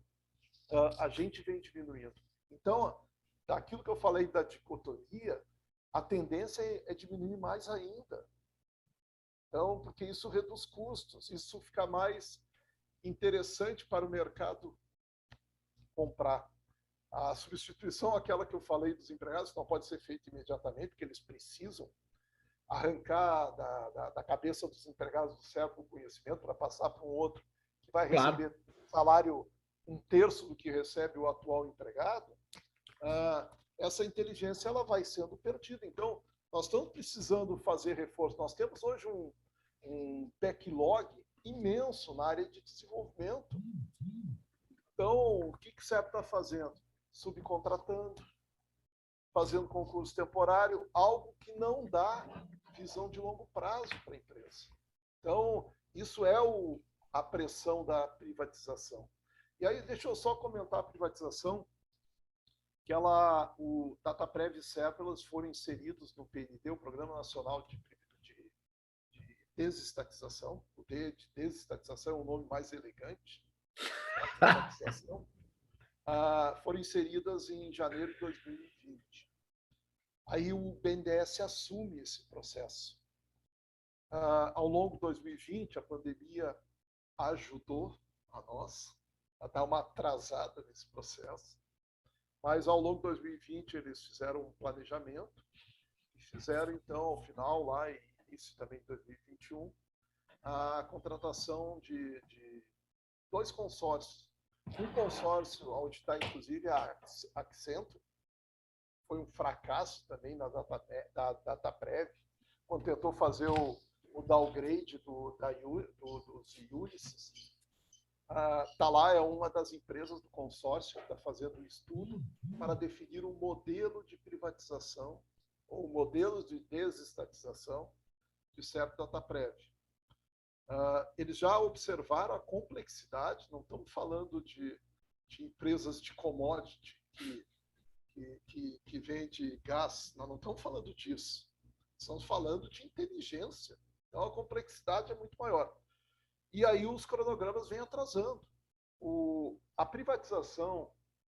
a gente vem diminuindo. Então, daquilo que eu falei da dicotomia, a tendência é diminuir mais ainda. Então, porque isso reduz custos, isso fica mais interessante para o mercado comprar. A substituição, aquela que eu falei dos empregados, não pode ser feita imediatamente, porque eles precisam arrancar da cabeça dos empregados do CEP o conhecimento para passar para um outro que vai receber salário 1/3 do que recebe o atual empregado. Essa inteligência ela vai sendo perdida. Então, nós estamos precisando fazer reforço. Nós temos hoje um backlog imenso na área de desenvolvimento. Então, o que o CEP está fazendo? Subcontratando, fazendo concurso temporário, algo que não dá visão de longo prazo para a empresa. Então, isso é a pressão da privatização. E aí, deixa eu só comentar a privatização, que o Dataprev e CEP elas foram inseridos no PND, o Programa Nacional de Desestatização. O D de desestatização é um nome mais elegante. Privatização. Foram inseridas em janeiro de 2020. Aí o BNDES assume esse processo. Ao longo de 2020, a pandemia ajudou a nós a dar uma atrasada nesse processo. Mas ao longo de 2020 eles fizeram um planejamento e fizeram então ao final lá início também de 2021 a contratação de 2 consórcios. Um consórcio onde está inclusive a Accenture, foi um fracasso também na Dataprev, quando tentou fazer o downgrade dos Ulysses. Está lá, é uma das empresas do consórcio que está fazendo um estudo para definir um modelo de privatização ou modelos de desestatização de CEP Dataprev. Eles já observaram a complexidade, não estamos falando de empresas de commodity que vende gás, nós não estamos falando disso. Estamos falando de inteligência. Então a complexidade é muito maior. E aí os cronogramas vêm atrasando. A privatização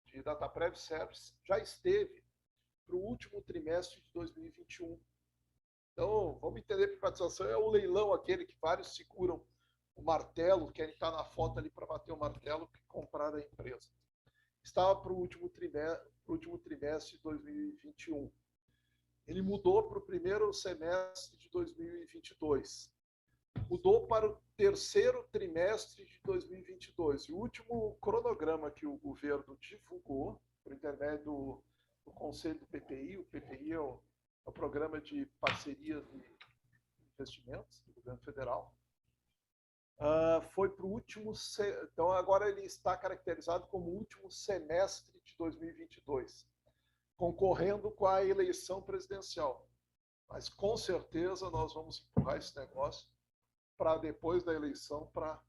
de Dataprev Service já esteve para o último trimestre de 2021. Então, vamos entender que privatização é o leilão aquele que vários seguram o martelo, querem estar na foto ali para bater o martelo que compraram a empresa. Estava para o último trimestre de 2021. Ele mudou para o primeiro semestre de 2022. Mudou para o terceiro trimestre de 2022. E o último cronograma que o governo divulgou, por intermédio do Conselho do PPI, o PPI é o Programa de Parceria de Investimentos do governo federal, foi para o último... Então, agora ele está caracterizado como o último semestre de 2022, concorrendo com a eleição presidencial. Mas, com certeza, nós vamos empurrar esse negócio para depois da eleição, para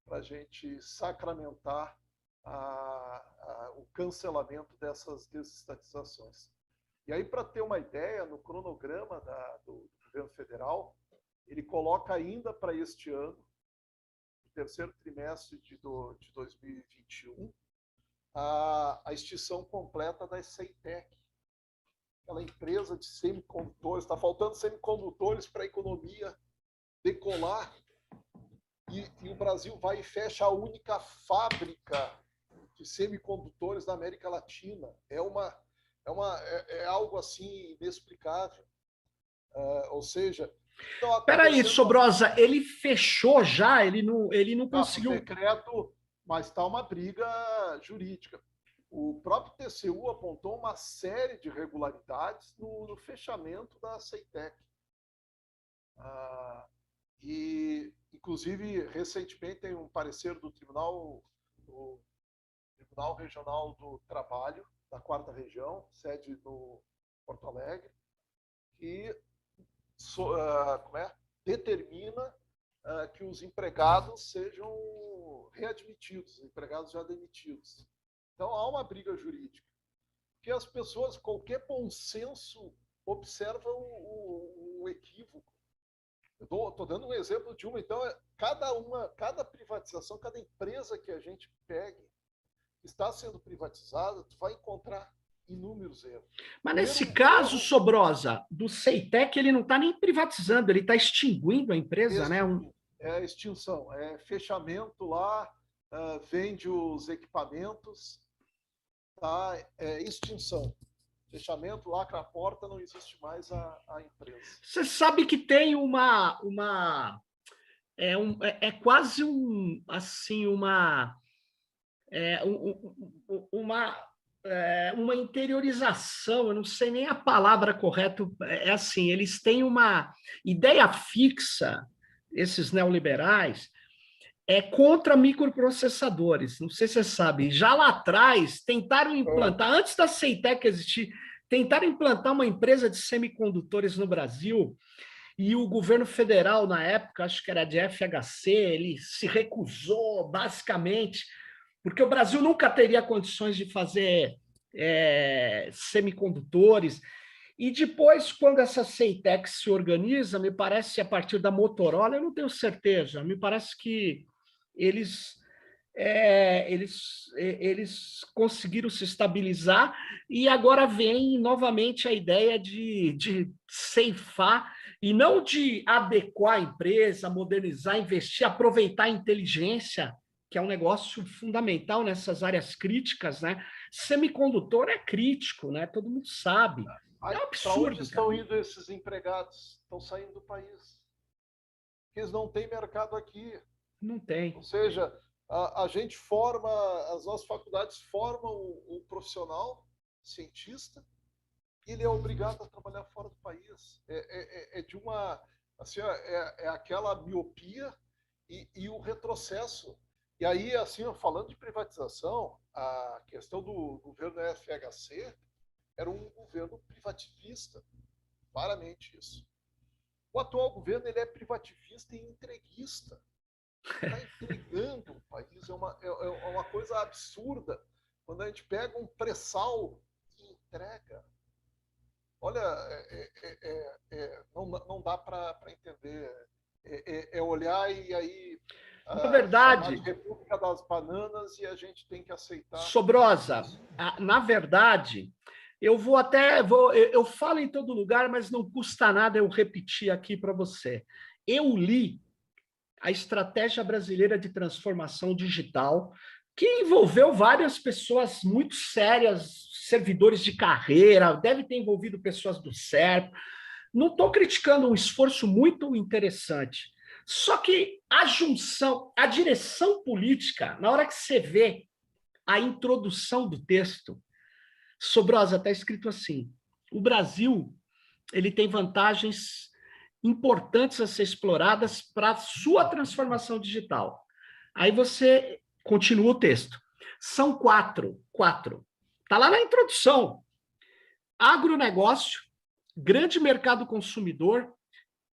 a gente sacramentar o cancelamento dessas desestatizações. E aí, para ter uma ideia, no cronograma do governo federal, ele coloca ainda para este ano, no terceiro trimestre de 2021, a extinção completa da Ceitec, aquela empresa de semicondutores. Está faltando semicondutores para a economia decolar, e o Brasil vai e fecha a única fábrica de semicondutores da América Latina. É algo assim inexplicável. Ou seja, Peraí, Sobrosa, ele fechou já? Ele não conseguiu... Por decreto, mas está uma briga jurídica. O próprio TCU apontou uma série de irregularidades no fechamento da Ceitec. E, inclusive, recentemente tem um parecer do Tribunal Regional do Trabalho, da 4ª Região, sede no Porto Alegre, que determina que os empregados sejam readmitidos, empregados já demitidos. Então, há uma briga jurídica. Porque as pessoas, qualquer bom senso, observa o equívoco. Eu estou dando um exemplo de uma. Então, cada privatização, cada empresa que a gente pegue, está sendo privatizada, tu vai encontrar inúmeros erros. Mas nesse caso, Sobrosa, do Ceitec, ele não está nem privatizando, ele está extinguindo a empresa, né? É extinção, é fechamento lá, vende os equipamentos, tá? É extinção. Fechamento, lacra a porta, não existe mais a empresa. Você sabe que tem quase uma interiorização, eu não sei nem a palavra correta, é assim, eles têm uma ideia fixa, esses neoliberais, contra microprocessadores, não sei se você sabe, já lá atrás tentaram implantar, antes da Ceitec existir, tentaram implantar uma empresa de semicondutores no Brasil, e o governo federal, na época, acho que era de FHC, ele se recusou, basicamente, porque o Brasil nunca teria condições de fazer semicondutores. E depois, quando essa Ceitec se organiza, me parece a partir da Motorola, eu não tenho certeza, me parece que eles conseguiram se estabilizar e agora vem novamente a ideia de ceifar e não de adequar a empresa, modernizar, investir, aproveitar a inteligência, que é um negócio fundamental nessas áreas críticas, né? Semicondutor é crítico, né? Todo mundo sabe. É um absurdo. Para onde estão indo esses empregados? Estão saindo do país. Eles não têm mercado aqui. Não tem. Ou seja, a gente forma, as nossas faculdades formam o profissional cientista e ele é obrigado a trabalhar fora do país. É aquela miopia e o retrocesso. E aí, assim, falando de privatização, a questão do governo FHC era um governo privativista, claramente isso. O atual governo ele é privativista e entreguista. Está entregando o país, é uma coisa absurda. Quando a gente pega um pré-sal e entrega, olha, não dá para entender. É olhar e aí... Na verdade, República das Bananas e a gente tem que aceitar. Sobrosa, na verdade, eu falo em todo lugar, mas não custa nada eu repetir aqui para você. Eu li a Estratégia Brasileira de Transformação Digital, que envolveu várias pessoas muito sérias, servidores de carreira, deve ter envolvido pessoas do SERP. Não estou criticando um esforço muito interessante. Só que a direção política, na hora que você vê a introdução do texto, Sobrosa, está escrito assim: o Brasil ele tem vantagens importantes a ser exploradas para a sua transformação digital. Aí você continua o texto. São quatro. Está lá na introdução. Agronegócio, grande mercado consumidor,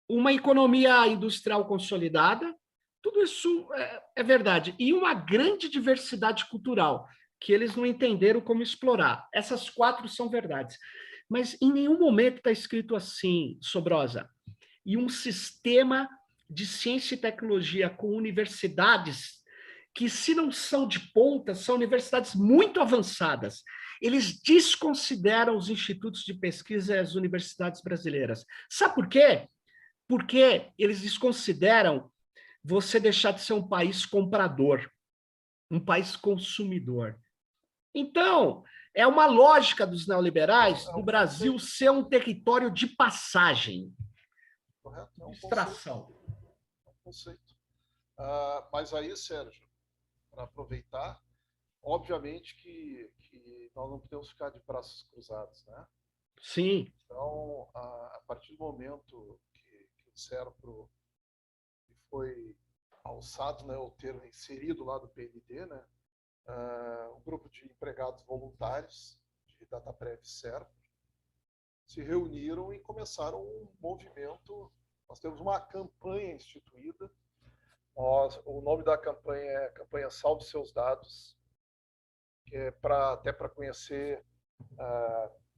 uma economia industrial consolidada, tudo isso é verdade. E uma grande diversidade cultural, que eles não entenderam como explorar. Essas 4 são verdades. Mas em nenhum momento está escrito assim, Sobrosa, e um sistema de ciência e tecnologia com universidades que, se não são de ponta, são universidades muito avançadas. Eles desconsideram os institutos de pesquisa e as universidades brasileiras. Sabe por quê? Porque eles desconsideram você deixar de ser um país comprador, um país consumidor. Então, é uma lógica dos neoliberais do Brasil ser um território de passagem. Correto? É um Extração. Conceito. Mas aí, Sérgio, para aproveitar, obviamente que nós não podemos ficar de braços cruzados, né? Sim. Então, a partir do momento que o Serpro foi alçado, né, o termo inserido lá do PND, né, um grupo de empregados voluntários de Dataprev Serpro se reuniram e começaram um movimento. Nós temos uma campanha instituída. O nome da campanha é Campanha Salve Seus Dados, que é até para conhecer,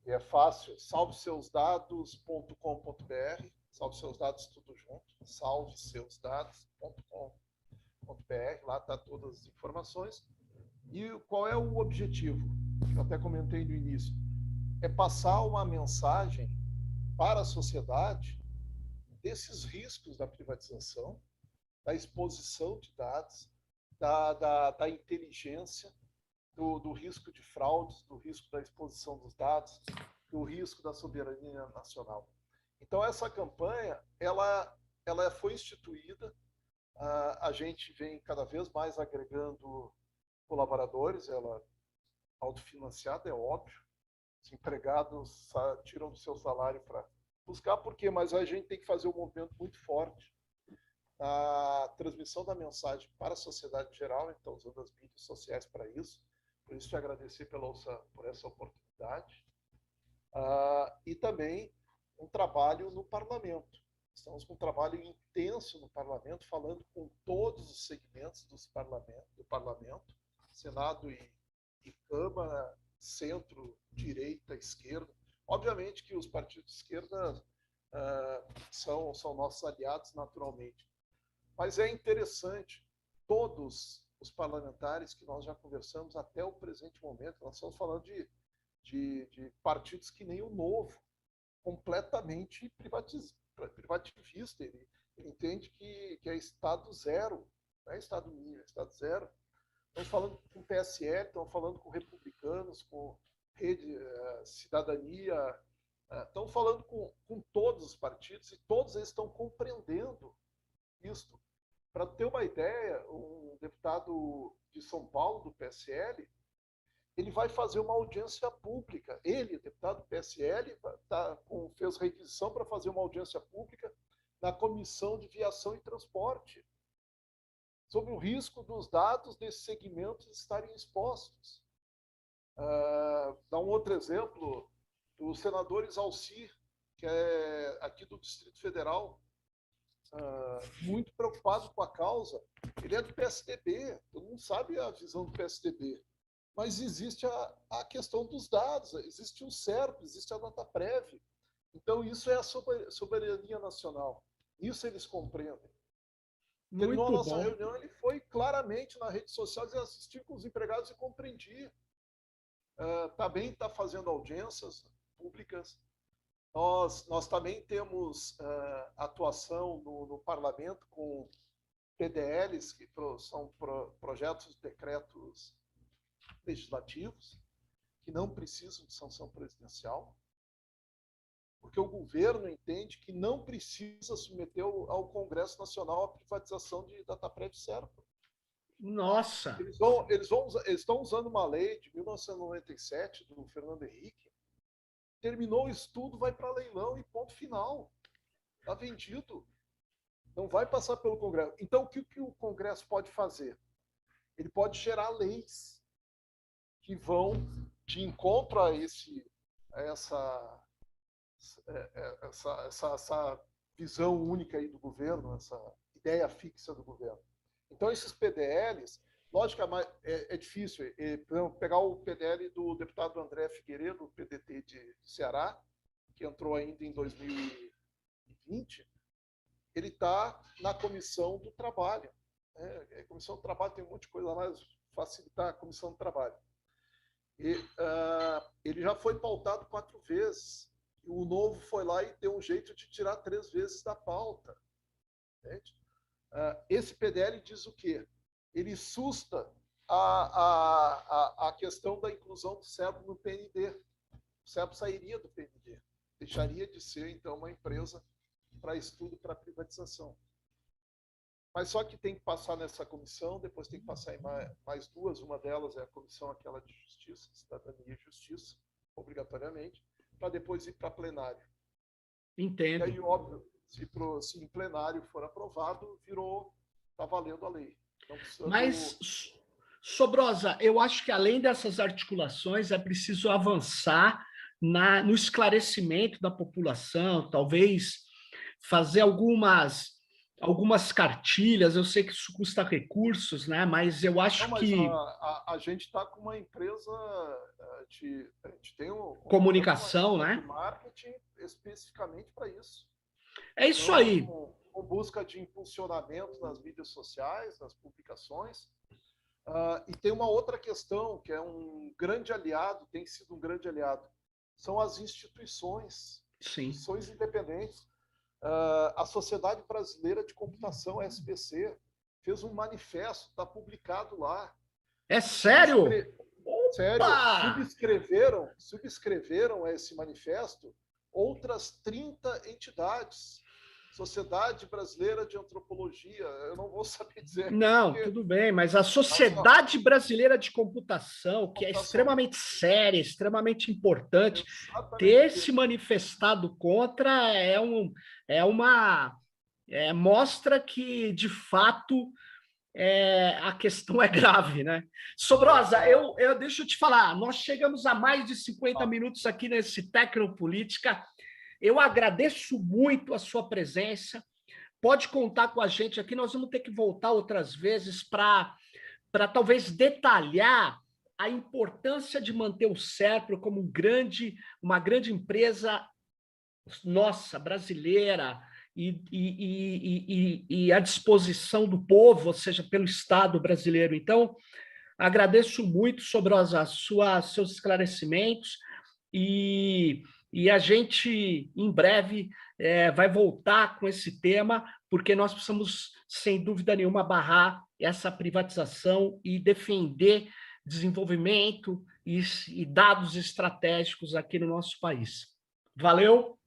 é fácil, salveseusdados.com.br, salve seus dados tudo junto, salveseusdados.com.br, lá está todas as informações. E qual é o objetivo? Eu até comentei no início, é passar uma mensagem para a sociedade desses riscos da privatização, da exposição de dados, da inteligência, do risco de fraudes, do risco da exposição dos dados, do risco da soberania nacional. Então, essa campanha, ela foi instituída, a gente vem cada vez mais agregando colaboradores, ela autofinanciada, é óbvio, os empregados tiram do seu salário para buscar, por quê? Mas a gente tem que fazer um movimento muito forte, a transmissão da mensagem para a sociedade geral, então usando as mídias sociais para isso. Por isso, te agradecer por essa oportunidade. E também um trabalho no parlamento. Estamos com um trabalho intenso no parlamento, falando com todos os segmentos do parlamento, Senado e Câmara, centro, direita, esquerda. Obviamente que os partidos de esquerda são nossos aliados naturalmente. Mas é interessante, todos os parlamentares que nós já conversamos até o presente momento, nós estamos falando de partidos que nem o Novo, completamente privativista. Ele entende que é Estado zero, não é Estado mínimo, é Estado zero. Estamos falando com o PSL, estamos falando com republicanos, com Rede Cidadania, estamos falando com todos os partidos e todos eles estão compreendendo isso. Para ter uma ideia, um deputado de São Paulo, do PSL, ele vai fazer uma audiência pública. Ele, deputado do PSL, fez requisição para fazer uma audiência pública na Comissão de Viação e Transporte, sobre o risco dos dados desses segmentos estarem expostos. Dá um outro exemplo, o senador Isalcir, que é aqui do Distrito Federal, muito preocupado com a causa. Ele é do PSDB, todo mundo sabe a visão do PSDB, mas existe a questão dos dados, existe o Serpro, existe a Dataprev. Então, isso é a soberania nacional. Isso eles compreendem. Terminou a nossa reunião, ele foi claramente na rede social e assistir com os empregados e compreendia. Também está fazendo audiências públicas. Nós também temos atuação no parlamento com PDLs, que são projetos de decretos legislativos, que não precisam de sanção presidencial, porque o governo entende que não precisa submeter ao Congresso Nacional a privatização de Dataprev Serpro. Nossa! Eles estão usando uma lei de 1997, do Fernando Henrique. Terminou o estudo, vai para leilão e ponto final. Está vendido. Não vai passar pelo Congresso. Então, o que o Congresso pode fazer? Ele pode gerar leis que vão de encontro a essa visão única aí do governo, essa ideia fixa do governo. Então, esses PDLs, lógico, é difícil. Por exemplo, pegar o PDL do deputado André Figueiredo, do PDT de Ceará, que entrou ainda em 2020, ele está na comissão do trabalho. A comissão do trabalho tem um monte de coisa lá, mas facilitar a comissão do trabalho. E, ele já foi pautado 4 vezes. E o Novo foi lá e deu um jeito de tirar 3 vezes da pauta. Entende? Esse PDL diz o quê? Ele susta a questão da inclusão do SEBRO no PND. O SEBRO sairia do PND. Deixaria de ser, então, uma empresa para estudo, para privatização. Mas só que tem que passar nessa comissão, depois tem que passar em mais 2, uma delas é a comissão aquela de Justiça, Cidadania e Justiça, obrigatoriamente, para depois ir para plenário. Entendo. E aí, óbvio, se em plenário for aprovado, está valendo a lei. Então, Mas, Sobrosa, eu acho que além dessas articulações, é preciso avançar no esclarecimento da população, talvez fazer algumas cartilhas. Eu sei que isso custa recursos, né? Mas eu acho que... A gente está com uma empresa, a gente tem comunicação, né? De marketing especificamente para isso. É isso aí. Com busca de impulsionamento nas mídias sociais, nas publicações. E tem uma outra questão, que é um grande aliado, tem sido um grande aliado, são as instituições, instituições independentes. A Sociedade Brasileira de Computação, a SBC, fez um manifesto, está publicado lá. É sério? Sério, subscreveram esse manifesto outras 30 entidades. Sociedade Brasileira de Antropologia, eu não vou saber dizer. Não, tudo bem, mas a Sociedade Brasileira de Computação, que é extremamente séria, extremamente importante, ter se manifestado contra mostra que, de fato, a questão é grave, né? Sobrosa, deixa eu te falar, nós chegamos a mais de 50 minutos aqui nesse Tecnopolítica. Eu agradeço muito a sua presença. Pode contar com a gente aqui. Nós vamos ter que voltar outras vezes para talvez detalhar a importância de manter o SEBRO como uma grande empresa nossa, brasileira, e à disposição do povo, ou seja, pelo Estado brasileiro. Então, agradeço muito, Sobrosa, seus esclarecimentos e a gente, em breve, vai voltar com esse tema, porque nós precisamos, sem dúvida nenhuma, barrar essa privatização e defender desenvolvimento e dados estratégicos aqui no nosso país. Valeu?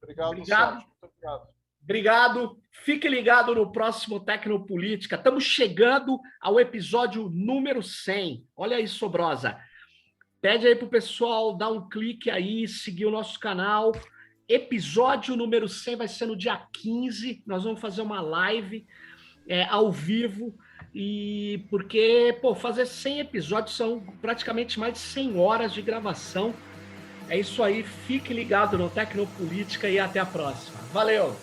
Obrigado. Sérgio. Muito obrigado. Obrigado. Fique ligado no próximo Tecnopolítica. Estamos chegando ao episódio número 100. Olha aí, Sobrosa. Pede aí para o pessoal dar um clique aí, seguir o nosso canal. Episódio número 100 vai ser no dia 15. Nós vamos fazer uma live ao vivo. E porque, fazer 100 episódios são praticamente mais de 100 horas de gravação. É isso aí. Fique ligado no Tecnopolítica e até a próxima. Valeu!